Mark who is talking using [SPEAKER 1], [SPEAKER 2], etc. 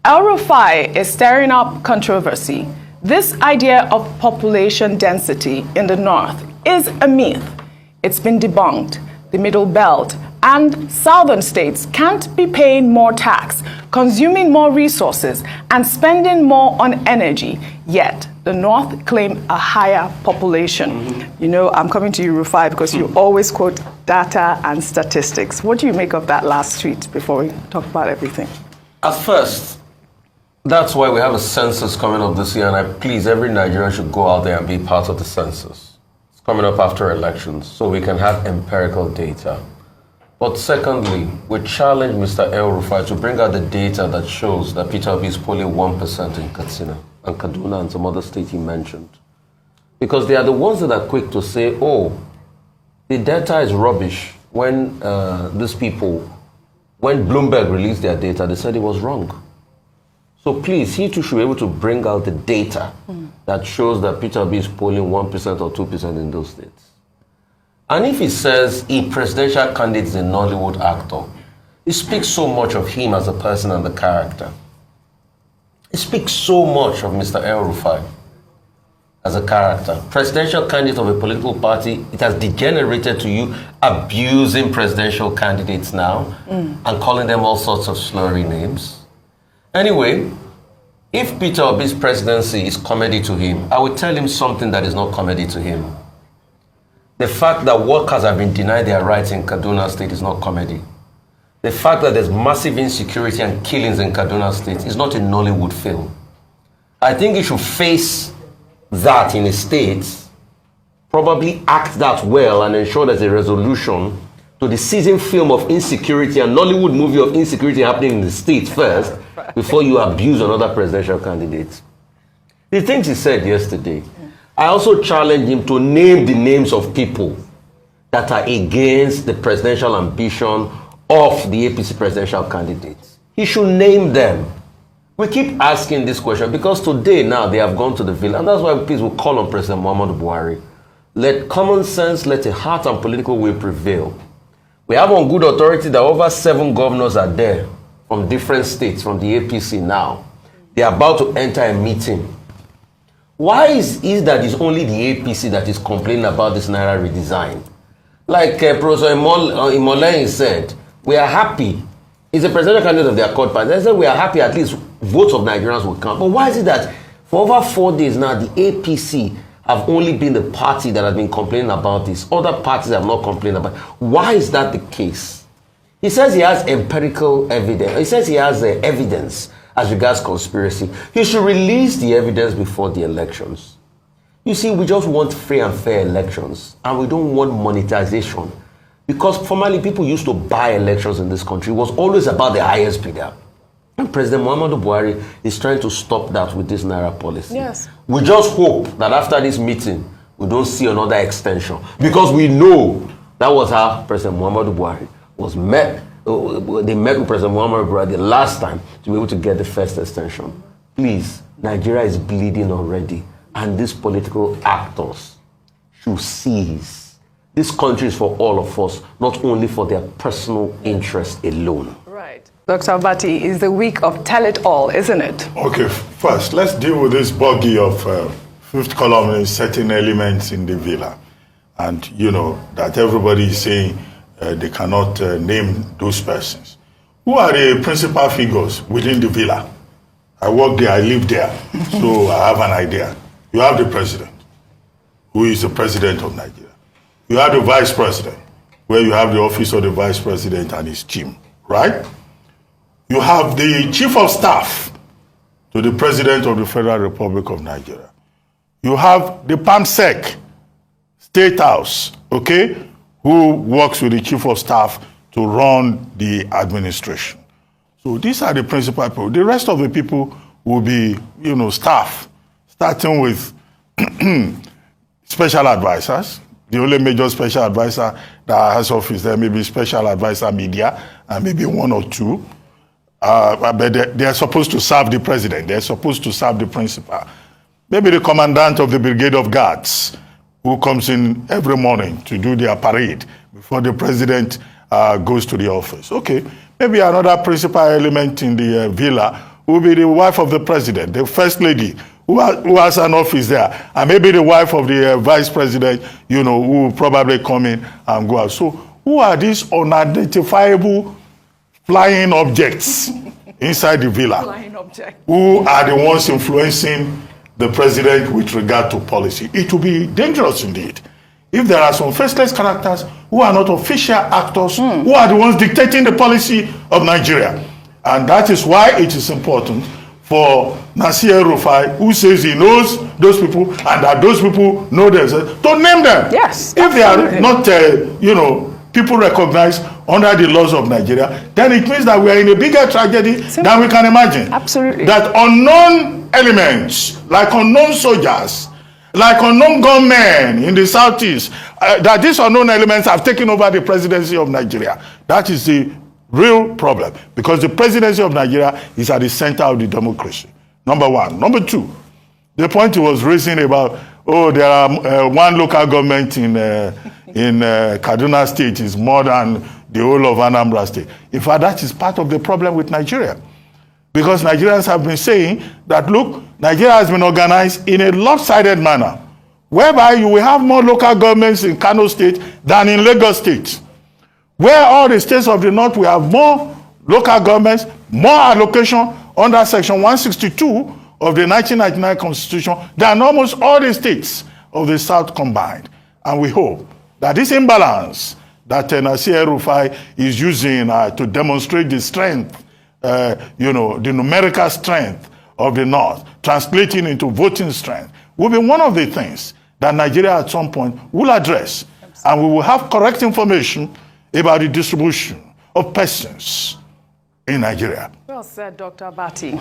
[SPEAKER 1] El-Rufai is stirring up controversy. This idea of population density in the north is a myth. It's been debunked. The Middle Belt and southern states can't be paying more tax, consuming more resources, and spending more on energy, yet the North claim a higher population. You know, I'm coming to you, Rufai, because you always quote data and statistics. What do you make of that last tweet before we talk about everything?
[SPEAKER 2] At first, that's why we have a census coming up this year, and please, every Nigerian should go out there and be part of the census. It's coming up after elections, so we can have empirical data. But secondly, we challenge Mr. El-Rufai to bring out the data that shows that Peter Obi is polling 1% in Katsina and Kaduna and some other states he mentioned. Because they are the ones that are quick to say, oh, the data is rubbish. When these people, when Bloomberg released their data, they said it was wrong. So please, he too should be able to bring out the data that shows that Peter Obi is polling 1% or 2% in those states. And if he says a presidential candidate is a Nollywood actor, it speaks so much of him as a person and the character. It speaks so much of Mr. El-Rufai as a character. Presidential candidate of a political party, it has degenerated to you abusing presidential candidates now and calling them all sorts of slurry names. Anyway, if Peter Obi's presidency is comedy to him, I would tell him something that is not comedy to him. The fact that workers have been denied their rights in Kaduna State is not comedy. The fact that there's massive insecurity and killings in Kaduna State is not a Nollywood film. I think he should face that in his state, probably act that well and ensure there's a resolution to the season film of insecurity and Nollywood movie of insecurity happening in the state first before you abuse another presidential candidate. The things he said yesterday, I also challenge him to name the names of people that are against the presidential ambition of the APC presidential candidates. He should name them. We keep asking this question because today now they have gone to the villa, and that's why please will call on President Muhammadu Buhari. Let common sense, let a heart and political will prevail. We have on good authority that over 7 governors are there from different states, from the APC now. They are about to enter a meeting. Why is that it's only the APC that is complaining about this Naira redesign? Like Professor Imolen said, we are happy. He's a presidential candidate of the Accord Party. They said we are happy at least votes of Nigerians will count. But why is it that for over 4 days now, the APC have only been the party that has been complaining about this? Other parties have not complained about it. Why is that the case? He says he has empirical evidence. He says he has evidence as regards conspiracy. He should release the evidence before the elections. You see, we just want free and fair elections, and we don't want monetization. Because formerly, people used to buy elections in this country. It was always about the highest bidder. And President Muhammadu Buhari is trying to stop that with this Naira policy. Yes. We just hope that after this meeting, we don't see another extension. Because we know that was how President Muhammadu Buhari was met. They met with President Muhammadu Buhari the last time to be able to get the first extension. Please, Nigeria is bleeding already, and these political actors should cease. This country is for all of us, not only for their personal interest alone.
[SPEAKER 1] Right. Dr. Abati, is the week of tell it all, isn't it?
[SPEAKER 3] Okay, first, let's deal with this buggy of fifth columnist certain elements in the villa. And, you know, that everybody is saying they cannot name those persons. Who are the principal figures within the villa? I work there, I live there, so I have an idea. You have the president, who is the president of Nigeria. You have the vice president, where you have the office of the vice president and his team, right? You have the chief of staff to the president of the Federal Republic of Nigeria. You have the PAMSEC, State House, okay, who works with the chief of staff to run the administration. So these are the principal people. The rest of the people will be, you know, staff, starting with special advisors. The only major special advisor that has office there may be special advisor media, and maybe 1 or 2. But they are supposed to serve the president. They're supposed to serve the principal. Maybe the commandant of the brigade of guards, who comes in every morning to do their parade before the president goes to the office. Okay, maybe another principal element in the villa will be the wife of the president, the first lady, who has an office there, and maybe the wife of the vice president, who will probably come in and go out. So who are these unidentifiable flying objects inside the villa?
[SPEAKER 1] Flying object.
[SPEAKER 3] Who are the ones influencing the president with regard to policy? It will be dangerous indeed if there are some faceless characters who are not official actors, who are the ones dictating the policy of Nigeria. And that is why it is important for Nasir El-Rufai, who says he knows those people and that those people know themselves, to name them.
[SPEAKER 1] Yes,
[SPEAKER 3] if they
[SPEAKER 1] absolutely.
[SPEAKER 3] are not, people recognized under the laws of Nigeria, then it means that we are in a bigger tragedy than we can imagine.
[SPEAKER 1] Absolutely.
[SPEAKER 3] That unknown elements, like unknown soldiers, like unknown gunmen in the southeast, that these unknown elements have taken over the presidency of Nigeria. That is the real problem, because the presidency of Nigeria is at the center of the democracy. Number one. Number two, the point he was raising about, there are one local government in Kaduna State is more than the whole of Anambra State. In fact, that is part of the problem with Nigeria. Because Nigerians have been saying that, look, Nigeria has been organized in a lopsided manner, whereby you will have more local governments in Kano State than in Lagos State, where all the states of the north will have more local governments, more allocation under Section 162 of the 1999 Constitution than almost all the states of the south combined. And we hope that this imbalance that Nasir El-Rufai is using to demonstrate the strength, the numerical strength of the North, translating into voting strength, will be one of the things that Nigeria at some point will address. And we will have correct information about the distribution of persons in Nigeria.
[SPEAKER 1] Well said, Dr. Abati.